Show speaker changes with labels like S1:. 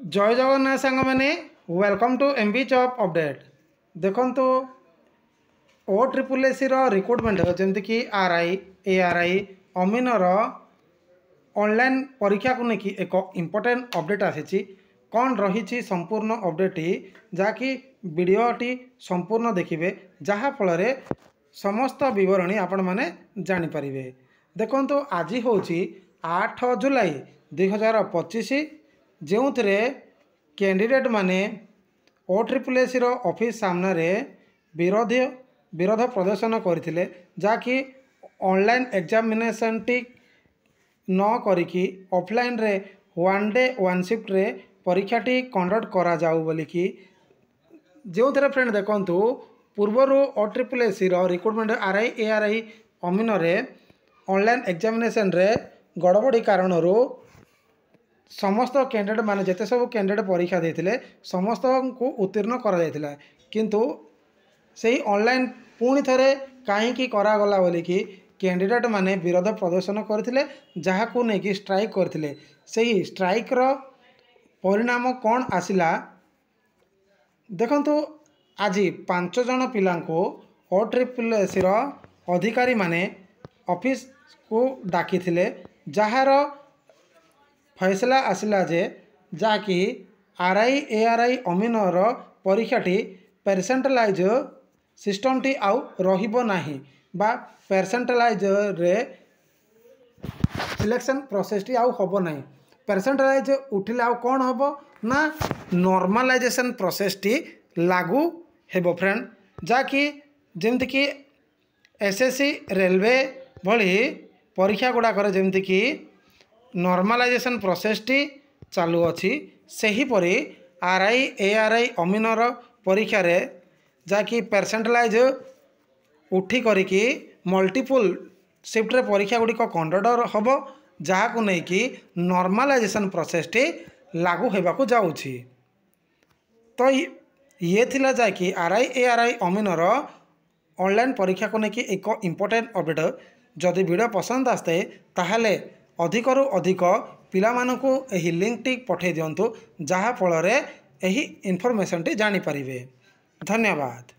S1: जय जगन्नाथ सांग मैंने welcome to MB job update. देखो ओ ट्रिपल एसी रिक्रुटमेंट जमती कि आरआई एआरआई अमीनर ऑनलाइन परीक्षा को लेकिन एक इम्पोर्टेंट अपडेट आसी कौन रही संपूर्ण अपडेट जहाँकि वीडियोटी संपूर्ण देखिए जहाँफल समस्त बरणी आपण मैंने जानीपारे। देखो आज हूँ 8 जुलाई 2025 जो कैंडिडेट माने ओ ट्रिपल एसी ऑफिस सामने विरोध प्रदर्शन करते जहाँकि ऑनलाइन एग्जामिनेशन टी न करिकी ऑफलाइन रे वन डे वन शिफ्ट रे परीक्षा टी कंडक्ट करा जाऊ बोलिकी जो फ्रेंड देखंतु पूर्वर O triple SC recruitment RI ARI Amin रे ऑनलाइन एग्जामिनेशन रे गड़बड़ी कारण समस्त कैंडिडेट माने जेते सब कैंडिडेट परीक्षा देते समस्त को उत्तीर्ण करा किंतु सही ऑनलाइन पुणी थे कहीं करागला बोलिकी कैंडिडेट माने विरोध प्रदर्शन करते जहाँ नहीं स्ट्राइक करते सही स्ट्राइक रो परिणाम कौन आसिला देखंतु आज 5 जन पिला ओ ट्रिपल एसी अधिकारी माने ऑफिस को डाकी जार फैसला आसिला जे जाकि आरआई एआरआई अमीनर परीक्षाटी परसेंटेज सिस्टम टी आउ रहिबो नाही बा परसेंटेज रे सिलेक्शन प्रोसेस टी आउ होबो नाही। परसेंटेज उठिले आउ कौन होबो ना नॉर्मलाइजेशन प्रोसेस टी लागू हेबो फ्रेंड जाकि जेमति कि एसएससी रेलवे भली परीक्षा गुड़ाकर जेमति कि नॉर्मलाइजेशन प्रोसेस टी चालू अच्छी सही परी आरआई एआरआई अमीनर परीक्षा रे जाकि परसेंटेज उठी करिकी मल्टीपल शिफ्ट रे परीक्षा गुड़िक कंडक्ट हम जहाँ को नहीं कि नॉर्मलाइजेशन प्रोसेस टी लागू होगा जाऊँगी। तो ये थिला जाकि आरआई एआरआई अमीनर ऑनलाइन परीक्षा को लेकिन एक इम्पोर्टेंट अपडेट। जदि वीडियो पसंद आसते ताहले अधिक रु अधिक पिला मानकु एही लिंक टी पठे दियंतु जहाँ फल रे एही इनफॉरमेशन टी जानी परिवे। धन्यवाद।